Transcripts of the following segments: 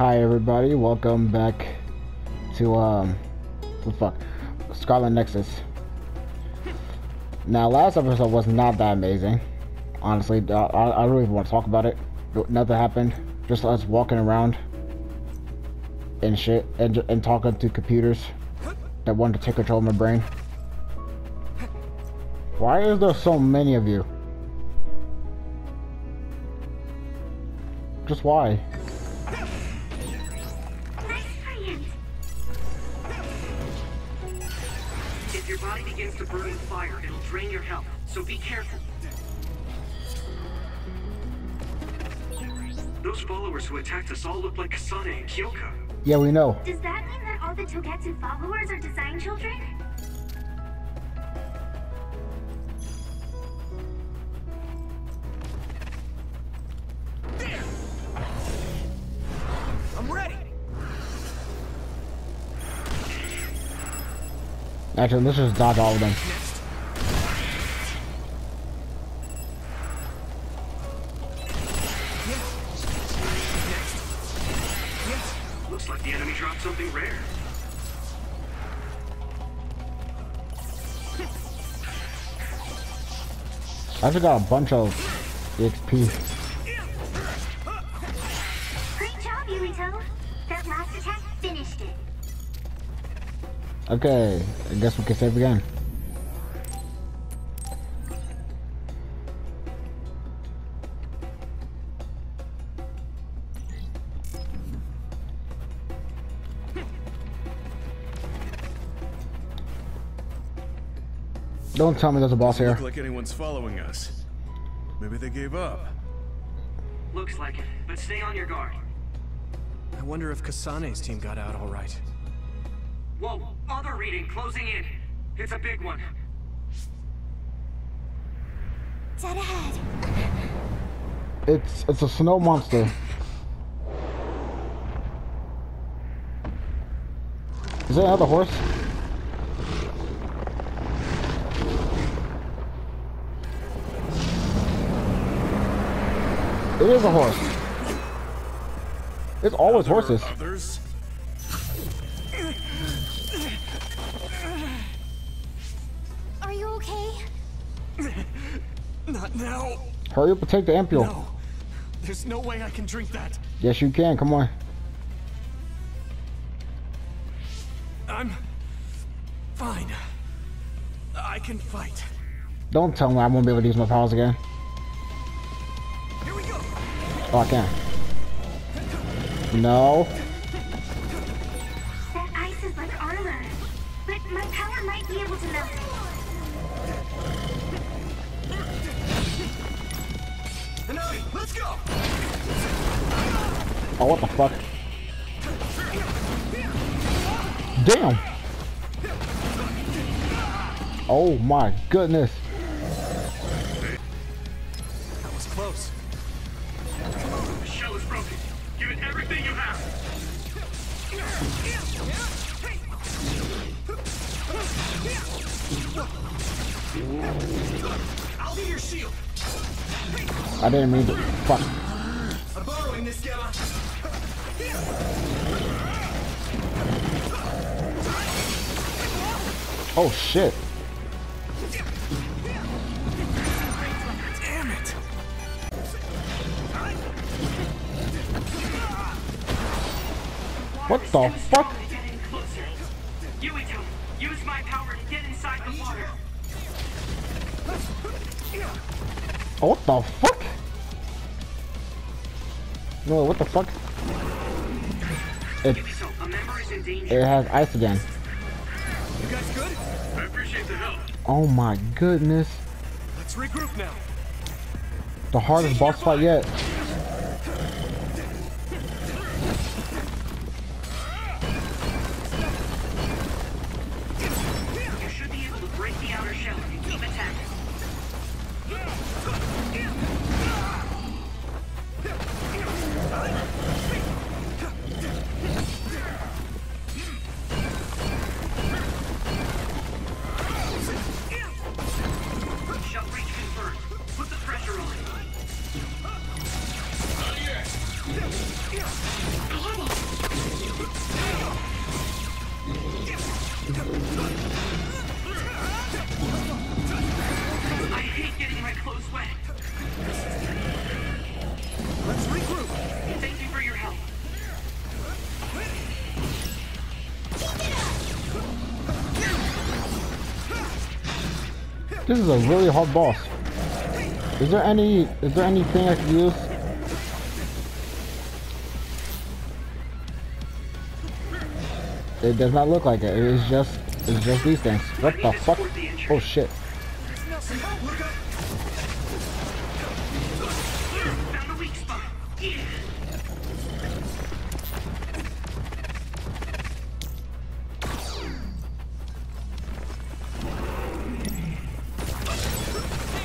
Hi everybody, welcome back to Scarlet Nexus. Now last episode was not that amazing. Honestly, I don't even want to talk about it. Nothing happened. Just us walking around and shit and talking to computers that wanted to take control of my brain. Why is there so many of you? Just why? If your body begins to burn with fire, it'll drain your health, so be careful. Those followers who attacked us all look like Kasane and Kyoka. Yeah, we know. Does that mean that all the Togetsu followers are design children? There! I'm ready! Actually, let's just dodge all of them. Looks like the enemy dropped something rare. I just got a bunch of XP. Great job, Yurito. That last attack finished it. Okay, I guess we can save again. Don't tell me there's a boss here. Doesn't look like anyone's following us. Maybe they gave up. Looks like it, but stay on your guard. I wonder if Kasane's team got out all right. Whoa, other reading closing in. It's a big one. Dead ahead. It's a snow monster. Is that another horse? It is a horse. It's always horses. Others? Are you okay? Not now. Hurry up and take the ampule. No. There's no way I can drink that. Yes, you can. Come on. I'm fine. I can fight. Don't tell me I won't be able to use my powers again. Here we go. Oh, I can. No. That ice is like armor, but my power might be able to melt it. Hanami, let's go. Oh, what the fuck? Damn. Oh my goodness. That was close. The shell is broken. Give it everything you have. I'll be your shield. I didn't mean to. Fuck. I'm borrowing this gamma. Oh shit. Damn it. What the fuck? Getting closer. Yurito, use my power to get inside the water. Oh, what the fuck? No, what the fuck? So, a member is in danger. It has ice again. You guys good? I appreciate the help. Oh my goodness. Let's regroup now. The hardest boss fight yet. You should be able to break the outer shell if you keep attacking. Shell breach confirmed. Put the pressure on. I hate getting my clothes wet. Let's regroup. Thank you for your help. This is a really hard boss. Is there anything I can use? It does not look like it. It's just these things. What the fuck? Oh shit. Found the weak spot. Yeah.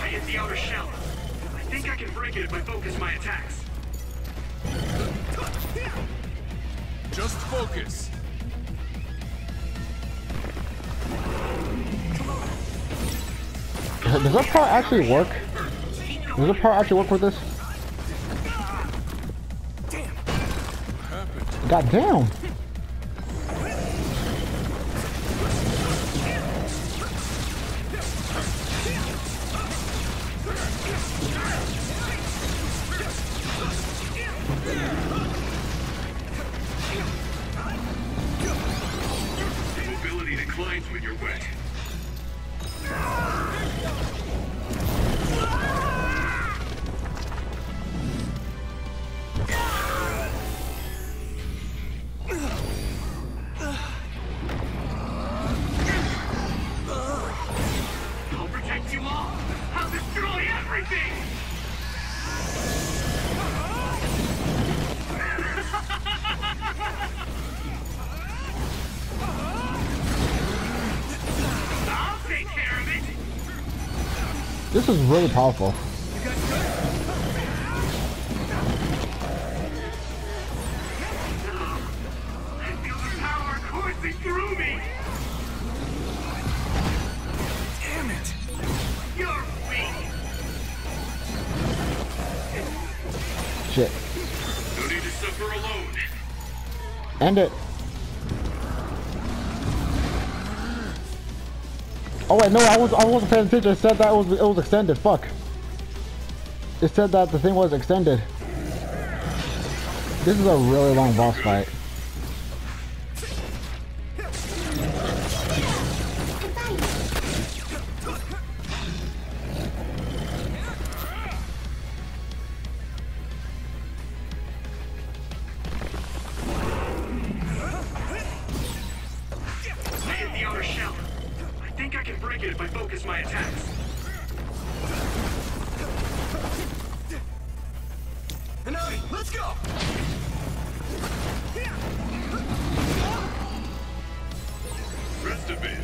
I hit the outer shell. I think I can break it if I focus my attacks. Just focus. Does that part actually work? Does that part actually work with this? God damn! Mobility declines when you're wet. I'll protect you all. I'll destroy everything. I'll take care of it. This is really powerful. I feel the power coursing through me. Damn it. You're weak. Shit. No need to suffer alone. End it. Oh wait, no, I wasn't paying attention. It said that it was extended. Fuck. It said that the thing was extended. This is a really long boss fight. I hit the outer shell. I think I can break it if I focus my attacks. Hanabi, let's go. Rest a bit.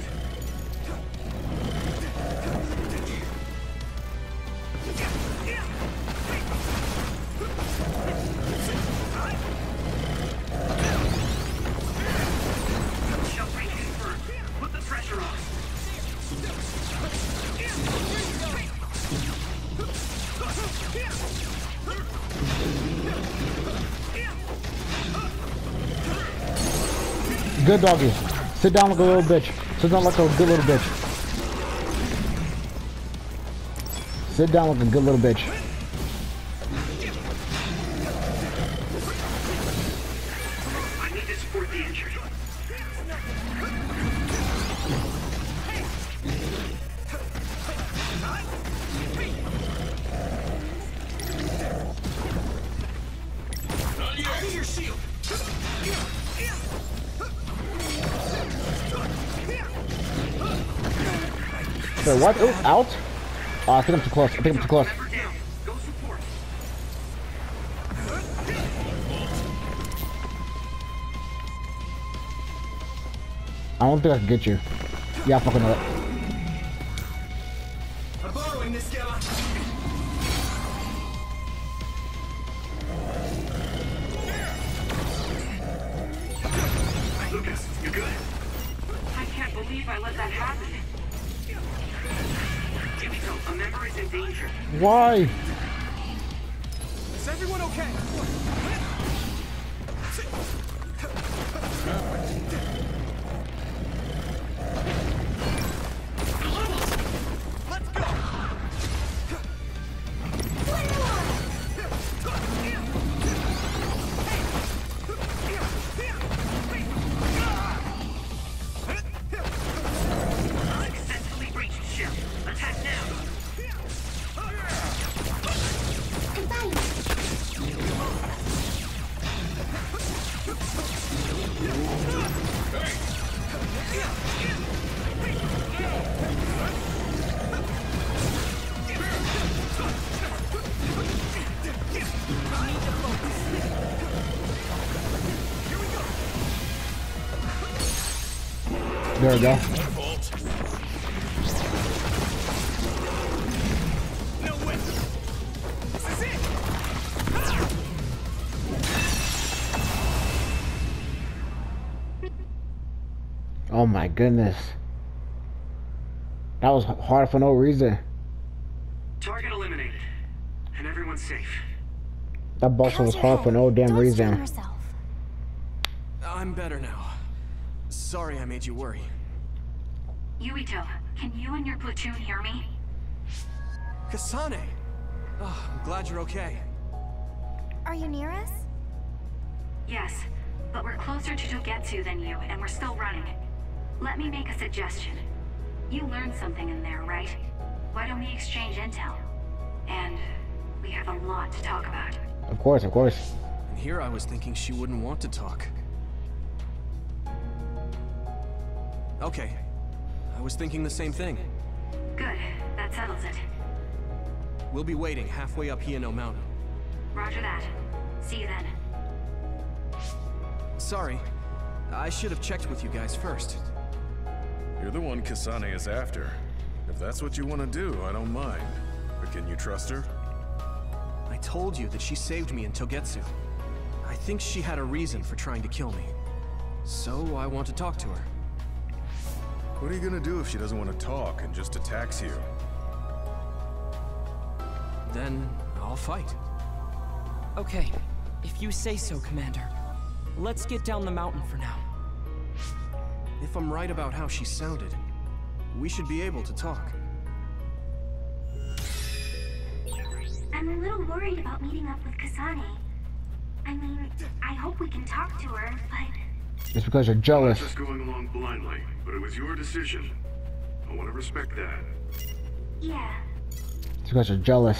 Shell break confirmed. Put the pressure on. Good doggy. Sit down like a little bitch. Sit down like a good little bitch. Sit down like a good little bitch. I need to support the injured. Your shield. Wait, what? Ooh, out? Oh, I think I'm too close. I think I'm too close. Remember down. Go support. I don't think I can get you. Yeah, I fucking know it. I'm borrowing this Gamma. Lucas, you good? I can't believe I let that happen. Kimiko, a member is in danger. Why? Is everyone okay? There we go. No way. This is it. Oh my goodness. That was hard for no reason. Target eliminated. And everyone's safe. That boss was hard for no damn reason. I'm better now. Sorry I made you worry. Yuito, can you and your platoon hear me? Kasane! Oh, I'm glad you're okay. Are you near us? Yes, but we're closer to Togetsu than you, and we're still running. Let me make a suggestion. You learned something in there, right? Why don't we exchange intel? And we have a lot to talk about. Of course, of course. And here I was thinking she wouldn't want to talk. Okay. I was thinking the same thing. Good, that settles it. We'll be waiting halfway up Hino Mountain. Roger that. See you then. Sorry. I should have checked with you guys first. You're the one Kasane is after. If that's what you want to do, I don't mind. But can you trust her? I told you that she saved me in Togetsu. I think she had a reason for trying to kill me. So I want to talk to her. What are you gonna do if she doesn't want to talk and just attacks you? Then I'll fight. Okay, if you say so, Commander. Let's get down the mountain for now. If I'm right about how she sounded, we should be able to talk. I'm a little worried about meeting up with Kasane. I mean, I hope we can talk to her, but... It's because you're jealous. Just going along blindly, but it was your decision. I want to respect that. Yeah. It's because you're jealous.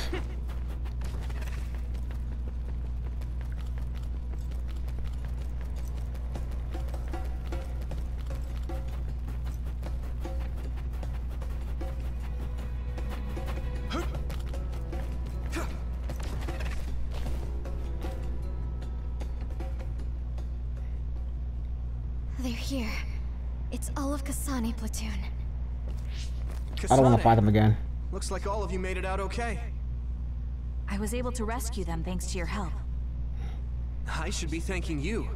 They're here. It's all of Kasane platoon. I don't want to Kasane, fight them again. looks like all of you made it out okay. I was able to rescue them thanks to your help. I should be thanking you.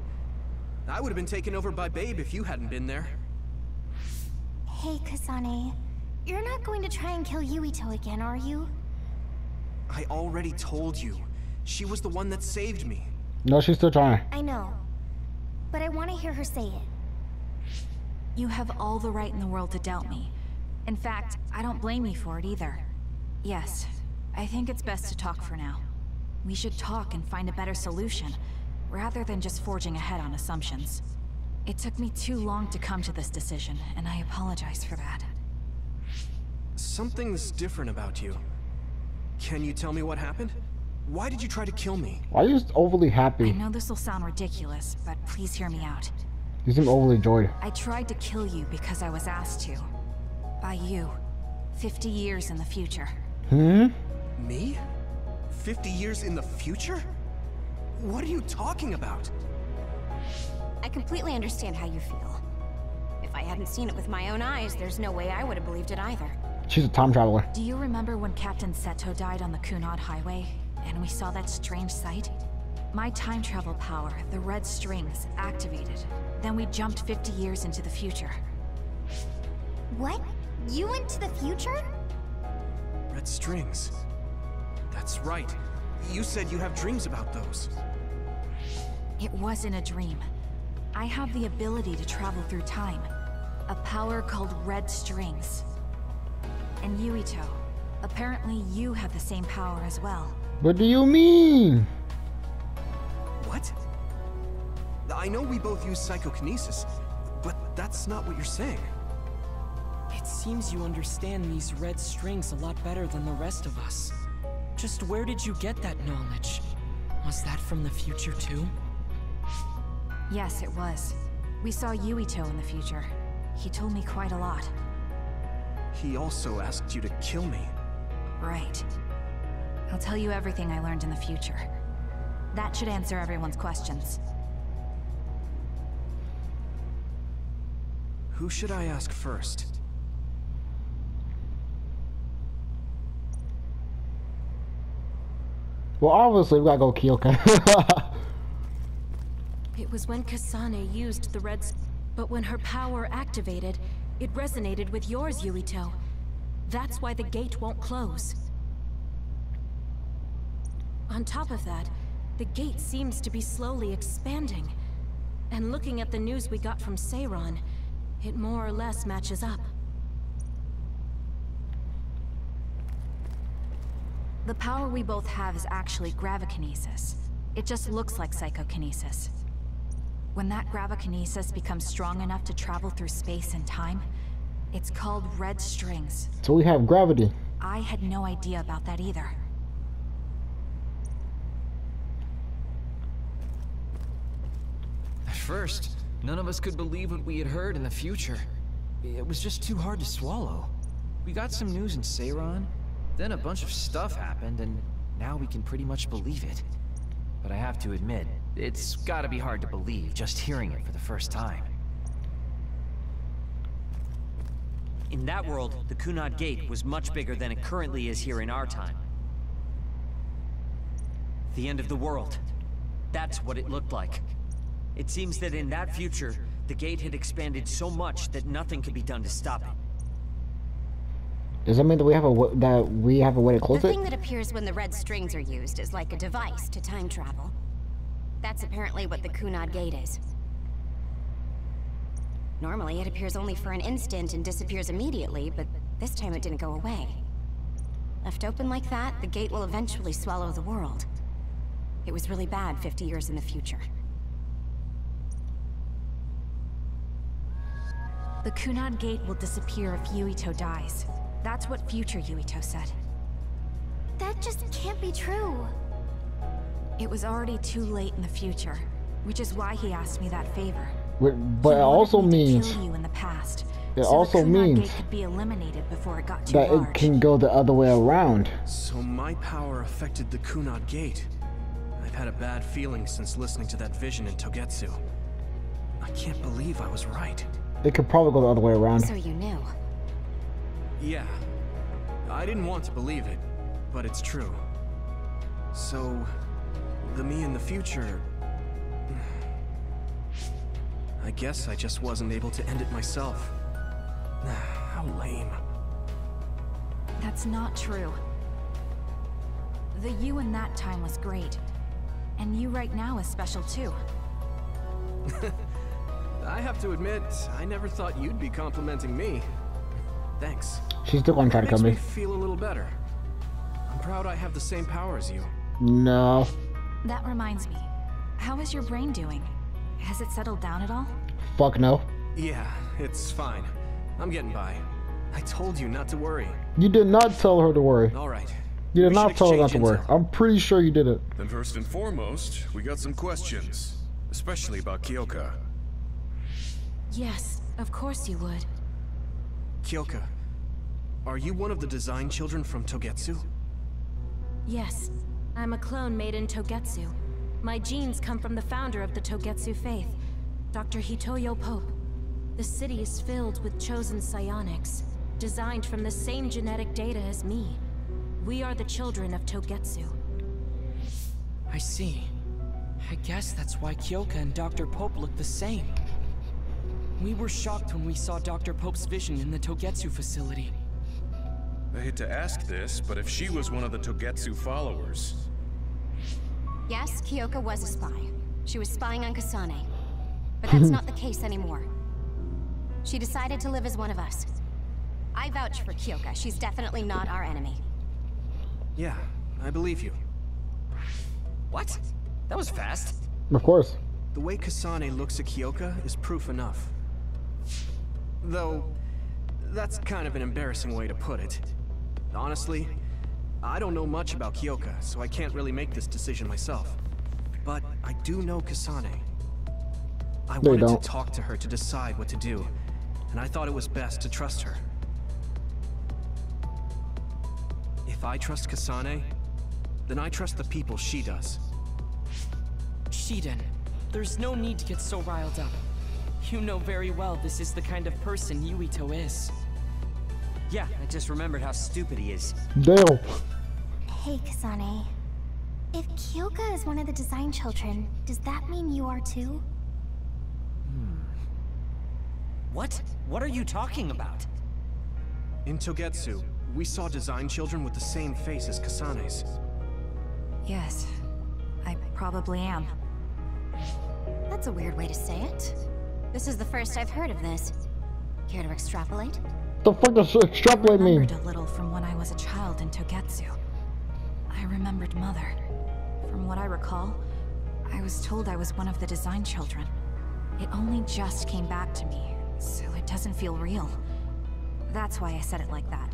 I would have been taken over by Babe if you hadn't been there. Hey, Kasane. You're not going to try and kill Yuito again, are you? I already told you. She was the one that saved me. No, she's still trying. I know. But I want to hear her say it. You have all the right in the world to doubt me. In fact, I don't blame you for it either. Yes, I think it's best to talk for now. We should talk and find a better solution, rather than just forging ahead on assumptions. It took me too long to come to this decision, and I apologize for that. Something's different about you. Can you tell me what happened? Why did you try to kill me? Why are you just overly I happy? know this will sound ridiculous, but please hear me out. You seem overly joyed. I tried to kill you because I was asked to. By you. 50 years in the future. Hmm? Me? 50 years in the future? What are you talking about? I completely understand how you feel. If I hadn't seen it with my own eyes, there's no way I would have believed it either. She's a time traveler. Do you remember when Captain Seto died on the Kunad Highway, and we saw that strange sight? My time travel power, the red strings, activated. Then we jumped 50 years into the future. What? You went to the future? Red strings. That's right. You said you have dreams about those. It wasn't a dream. I have the ability to travel through time. A power called red strings. And Yuito, apparently you have the same power as well. What do you mean? What? I know we both use psychokinesis, but that's not what you're saying. It seems you understand these red strings a lot better than the rest of us. Just where did you get that knowledge? Was that from the future too? Yes, it was. We saw Yuito in the future. He told me quite a lot. He also asked you to kill me. Right. I'll tell you everything I learned in the future. That should answer everyone's questions. Who should I ask first? Well, obviously, we gotta go Kyoka. It was when Kasane used the red... But when her power activated, it resonated with yours, Yuito. That's why the gate won't close. On top of that, the gate seems to be slowly expanding. And looking at the news we got from Seiron, it more or less matches up. The power we both have is actually gravikinesis. It just looks like psychokinesis. When that gravikinesis becomes strong enough to travel through space and time, it's called red strings. So we have gravity. I had no idea about that either. At first, none of us could believe what we had heard in the future. It was just too hard to swallow. We got some news in Seiron, then a bunch of stuff happened, and now we can pretty much believe it. But I have to admit, it's gotta be hard to believe just hearing it for the first time. In that world, the Kunad Gate was much bigger than it currently is here in our time. The end of the world. That's what it looked like. It seems that in that future, the gate had expanded so much that nothing could be done to stop it. Does that mean that we have a way to close The it? thing that appears when the red strings are used is like a device to time travel. That's apparently what the Kunad Gate is. Normally, it appears only for an instant and disappears immediately, but this time it didn't go away. Left open like that, the gate will eventually swallow the world. It was really bad 50 years in the future. The Kunad Gate will disappear if Yuito dies. That's what future Yuito said. That just can't be true. It was already too late in the future, which is why he asked me that favor. But it also means kill you in the past. it So also the Kunad means Gate could be eliminated before it got too that large. it can go the other way around. So my power affected the Kunad Gate. I've had a bad feeling since listening to that vision in Togetsu. I can't believe I was right. It could probably go the other way around. So you knew. Yeah. I didn't want to believe it, but it's true. So, the me in the future... I guess I just wasn't able to end it myself. How lame. That's not true. The you in that time was great. And you right now is special too. I have to admit, I never thought you'd be complimenting me. Thanks. She's still gonna try to kill me. Makes me feel a little better. I'm proud I have the same power as you. No. That reminds me. How is your brain doing? Has it settled down at all? Fuck no. Yeah, it's fine. I'm getting by. I told you not to worry. You did not tell her to worry. All right. You did We not should tell her not exchange to worry. intel. I'm pretty sure you did it. Then first and foremost, we got some questions. Especially about Kyoka. Yes, of course you would. Kyoka, are you one of the design children from Togetsu? Yes, I'm a clone made in Togetsu. My genes come from the founder of the Togetsu faith, Dr. Hitoyo Pope. The city is filled with chosen psionics, designed from the same genetic data as me. We are the children of Togetsu. I see. I guess that's why Kyoka and Dr. Pope look the same. We were shocked when we saw Dr. Pope's vision in the Togetsu facility. I hate to ask this, but if she was one of the Togetsu followers... Yes, Kyoka was a spy. She was spying on Kasane. But that's not the case anymore. She decided to live as one of us. I vouch for Kyoka. She's definitely not our enemy. Yeah, I believe you. What? That was fast. Of course. The way Kasane looks at Kyoka is proof enough. Though, that's kind of an embarrassing way to put it. Honestly, I don't know much about Kyoka, so I can't really make this decision myself. But I do know Kasane. I No, you wanted don't. to talk to her to decide what to do, and I thought it was best to trust her. If I trust Kasane, then I trust the people she does. Shiden, there's no need to get so riled up. You know very well this is the kind of person Yuito is. Yeah, I just remembered how stupid he is. Damn. Hey, Kasane. If Kyoka is one of the design children, does that mean you are too? What? What are you talking about? In Togetsu, we saw design children with the same face as Kasane's. Yes, I probably am. That's a weird way to say it. This is the first I've heard of this. Care to extrapolate? The fuck does extrapolate I mean? remembered a little from when I was a child in Togetsu. I remembered Mother. From what I recall, I was told I was one of the design children. It only just came back to me, so it doesn't feel real. That's why I said it like that.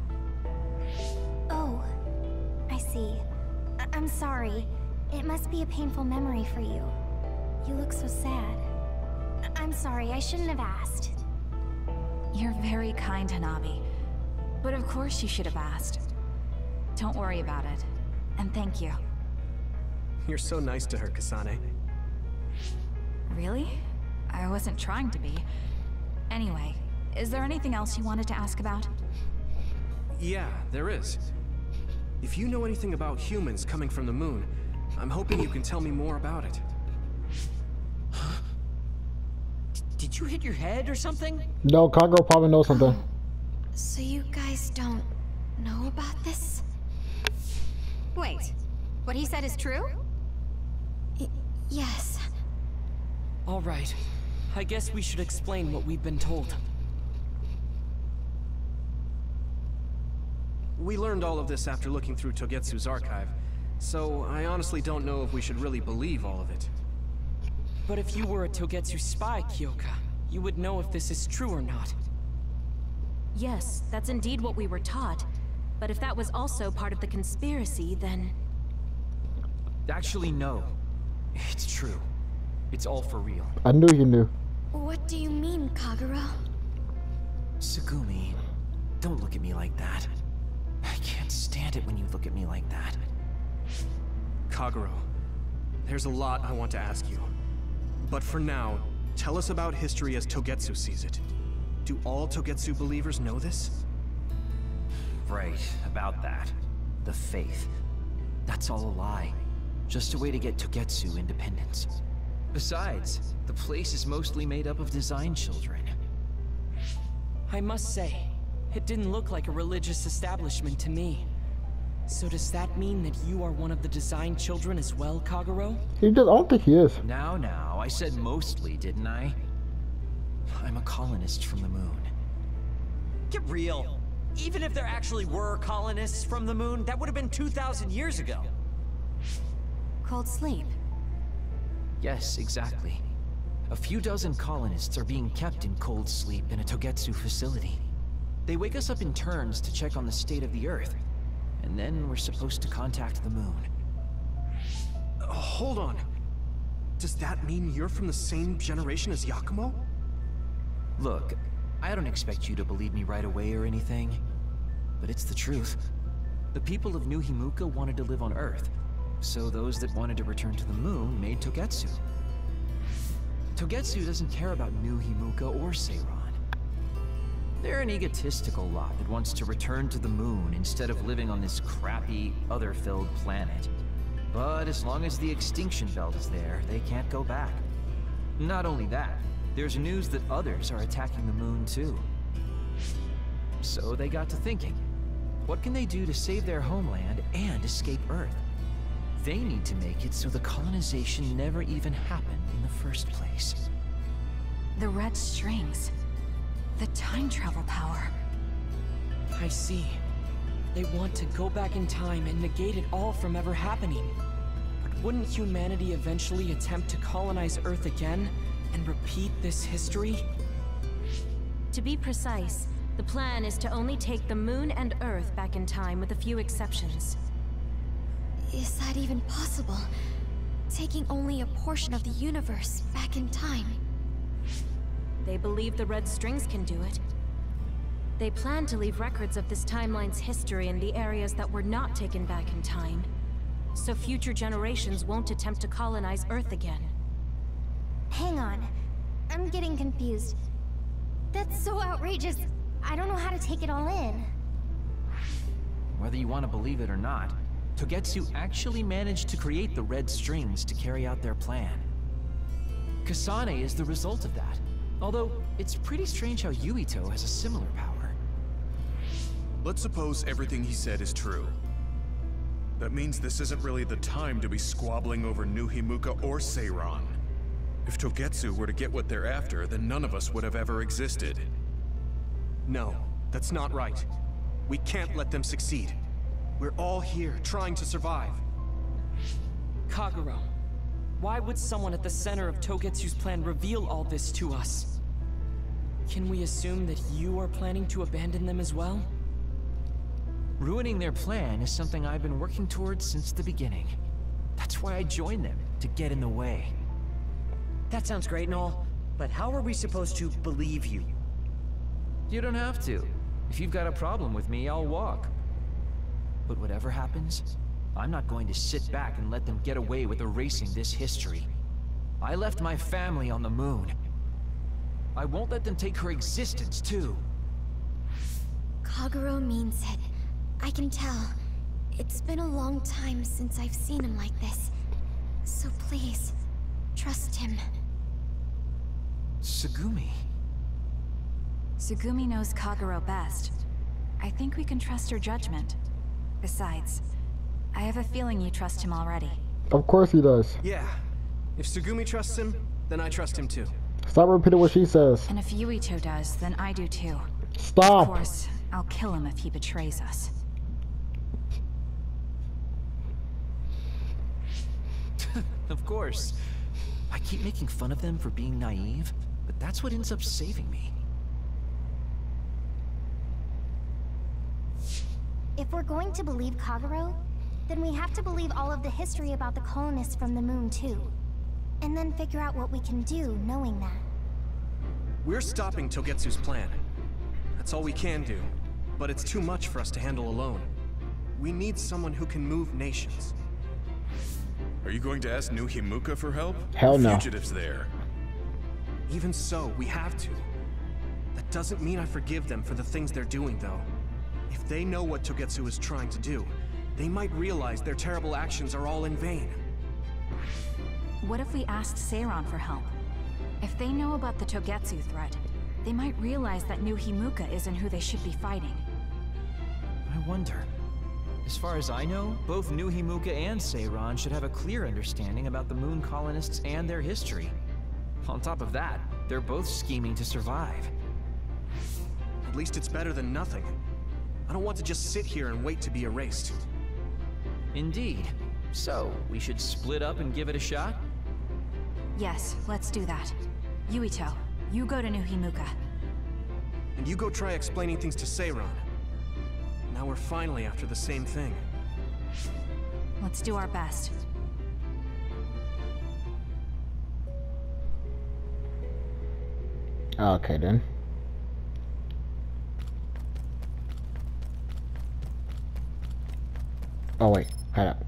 Oh, I see. I'm sorry. It must be a painful memory for you. You look so sad. I'm sorry, I shouldn't have asked. You're very kind, Hanabi. But of course you should have asked. Don't worry about it. And thank you. You're so nice to her, Kasane. Really? I wasn't trying to be. Anyway, is there anything else you wanted to ask about? Yeah, there is. If you know anything about humans coming from the moon, I'm hoping you can tell me more about it. Did you hit your head or something? No, Kagero probably knows something. So you guys don't know about this? Wait, what he said is true? Yes. All right. I guess we should explain what we've been told. We learned all of this after looking through Togetsu's archive, so I honestly don't know if we should really believe all of it. But if you were a Togetsu spy, Kyoka, you would know if this is true or not. Yes, that's indeed what we were taught. But if that was also part of the conspiracy, then... Actually, no. It's true. It's all for real. I knew you knew. What do you mean, Kagero? Tsugumi, don't look at me like that. I can't stand it when you look at me like that. Kagero, there's a lot I want to ask you. But for now, tell us about history as Togetsu sees it. Do all Togetsu believers know this? Right, about that. The faith. That's all a lie. Just a way to get Togetsu independence. Besides, the place is mostly made up of design children. I must say, it didn't look like a religious establishment to me. So does that mean that you are one of the design children as well, Kagero? I don't think he is. Now, I said mostly, didn't I? I'm a colonist from the moon. Get real. Even if there actually were colonists from the moon, that would have been 2,000 years ago. Cold sleep. Yes, exactly. A few dozen colonists are being kept in cold sleep in a Togetsu facility. They wake us up in turns to check on the state of the Earth, and then we're supposed to contact the moon. Hold on. Does that mean you're from the same generation as Yakumo? Look, I don't expect you to believe me right away or anything, but it's the truth. The people of New Himuka wanted to live on Earth, so those that wanted to return to the moon made Togetsu. Togetsu doesn't care about New Himuka or Seiran. They're an egotistical lot that wants to return to the moon instead of living on this crappy, other-filled planet. But as long as the extinction belt is there, they can't go back. Not only that, there's news that others are attacking the moon too. So they got to thinking, what can they do to save their homeland and escape Earth? They need to make it so the colonization never even happened in the first place. The red strings. The time travel power. I see. They want to go back in time and negate it all from ever happening. But wouldn't humanity eventually attempt to colonize Earth again and repeat this history? To be precise, the plan is to only take the moon and Earth back in time with a few exceptions. Is that even possible? Taking only a portion of the universe back in time. They believe the red strings can do it. They plan to leave records of this timeline's history in the areas that were not taken back in time, so future generations won't attempt to colonize Earth again. Hang on. I'm getting confused. That's so outrageous. I don't know how to take it all in. Whether you want to believe it or not, Togetsu actually managed to create the red strings to carry out their plan. Kasane is the result of that. Although, it's pretty strange how Yuito has a similar power. Let's suppose everything he said is true. That means this isn't really the time to be squabbling over New Himuka or Seiran. If Togetsu were to get what they're after, then none of us would have ever existed. No, that's not right. We can't let them succeed. We're all here, trying to survive. Kagero, why would someone at the center of Togetsu's plan reveal all this to us? Can we assume that you are planning to abandon them as well? Ruining their plan is something I've been working towards since the beginning. That's why I joined them, to get in the way. That sounds great and all, but how are we supposed to believe you? You don't have to. If you've got a problem with me, I'll walk. But whatever happens, I'm not going to sit back and let them get away with erasing this history. I left my family on the moon. I won't let them take her existence, too. Kagero means it. I can tell. It's been a long time since I've seen him like this. So please, trust him. Tsugumi. Tsugumi knows Kagero best. I think we can trust her judgment. Besides, I have a feeling you trust him already. Of course he does. Yeah. If Tsugumi trusts him, then I trust him too. Stop repeating what she says. And if Yuito does, then I do too. Stop! Of course, I'll kill him if he betrays us. Of course. I keep making fun of them for being naive, but that's what ends up saving me. If we're going to believe Kagero, then we have to believe all of the history about the colonists from the moon too. And then figure out what we can do knowing that. We're stopping Togetsu's plan. That's all we can do. But it's too much for us to handle alone. We need someone who can move nations. Are you going to ask New Himuka for help? Hell no. Fugitives there. Even so, we have to. That doesn't mean I forgive them for the things they're doing, though. If they know what Togetsu is trying to do, they might realize their terrible actions are all in vain. What if we asked Seiran for help? If they know about the Togetsu threat, they might realize that New Himuka isn't who they should be fighting. I wonder. As far as I know, both New Himuka and Seiran should have a clear understanding about the moon colonists and their history. On top of that, they're both scheming to survive. At least it's better than nothing. I don't want to just sit here and wait to be erased. Indeed. So, we should split up and give it a shot? Yes, let's do that. Yuito, you go to New Himuka. And you go try explaining things to Seiran. Now we're finally after the same thing. Let's do our best. Okay then. Oh wait, hold up.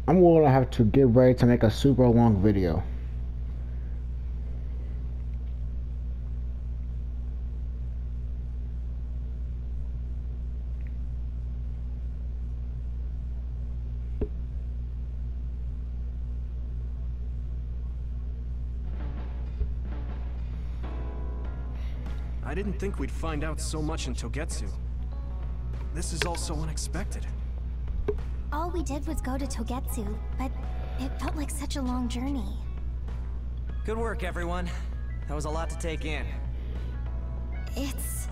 I'm going to have to get ready to make a super long video. I didn't think we'd find out so much in Togetsu. This is all so unexpected. All we did was go to Togetsu, but it felt like such a long journey. Good work, everyone. That was a lot to take in. It's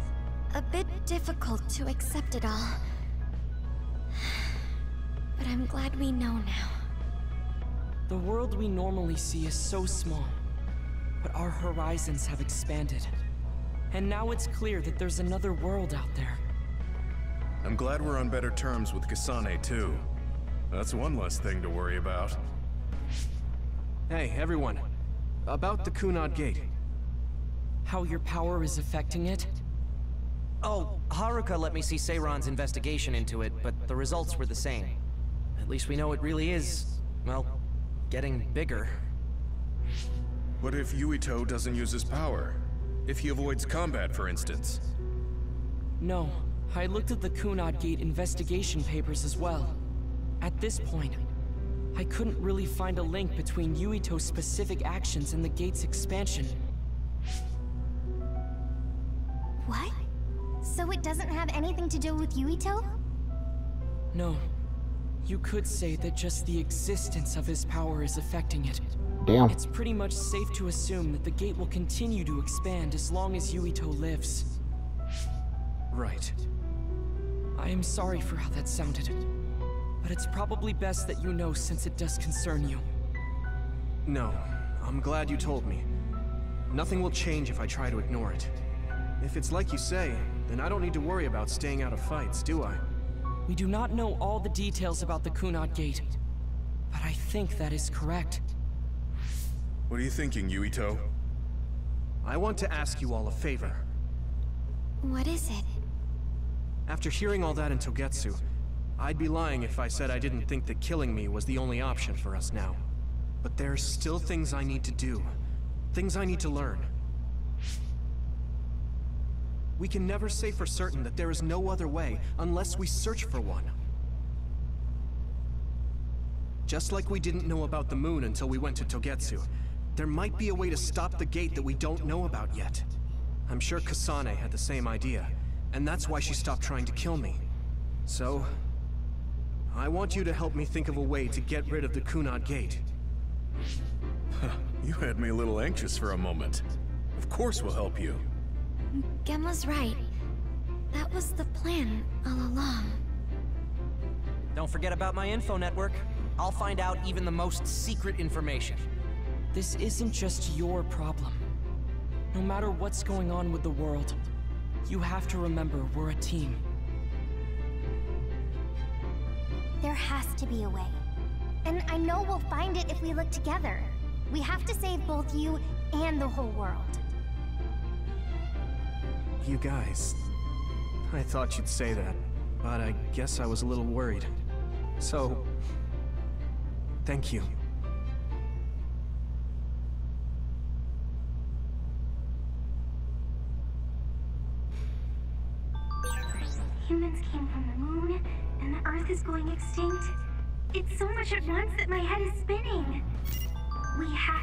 a bit difficult to accept it all. But I'm glad we know now. The world we normally see is so small, but our horizons have expanded. And now it's clear that there's another world out there. I'm glad we're on better terms with Kasane, too. That's one less thing to worry about. Hey, everyone. About the Kunad Gate. How your power is affecting it? Oh, Haruka let me see Seiron's investigation into it, but the results were the same. At least we know it really is, well, getting bigger. What if Yuito doesn't use his power? If he avoids combat, for instance? No, I looked at the Kunad Gate investigation papers as well. At this point, I couldn't really find a link between Yuito's specific actions and the gate's expansion. What? So it doesn't have anything to do with Yuito? No. You could say that just the existence of his power is affecting it. Damn. It's pretty much safe to assume that the gate will continue to expand as long as Yuito lives. Right. I am sorry for how that sounded, but it's probably best that you know since it does concern you. No, I'm glad you told me. Nothing will change if I try to ignore it. If it's like you say, then I don't need to worry about staying out of fights, do I? We do not know all the details about the Kunad Gate, but I think that is correct. What are you thinking, Yuito? I want to ask you all a favor. What is it? After hearing all that in Togetsu, I'd be lying if I said I didn't think that killing me was the only option for us now. But there's still things I need to do. Things I need to learn. We can never say for certain that there is no other way unless we search for one. Just like we didn't know about the moon until we went to Togetsu, there might be a way to stop the gate that we don't know about yet. I'm sure Kasane had the same idea, and that's why she stopped trying to kill me. So, I want you to help me think of a way to get rid of the Kunad Gate. You had me a little anxious for a moment. Of course we'll help you. Gemma's right. That was the plan all along. Don't forget about my info network. I'll find out even the most secret information. This isn't just your problem. No matter what's going on with the world, you have to remember we're a team. There has to be a way. And I know we'll find it if we look together. We have to save both you and the whole world. You guys... I thought you'd say that, but I guess I was a little worried. So... thank you. Humans came from the moon, and the Earth is going extinct. It's so much at once that my head is spinning. We have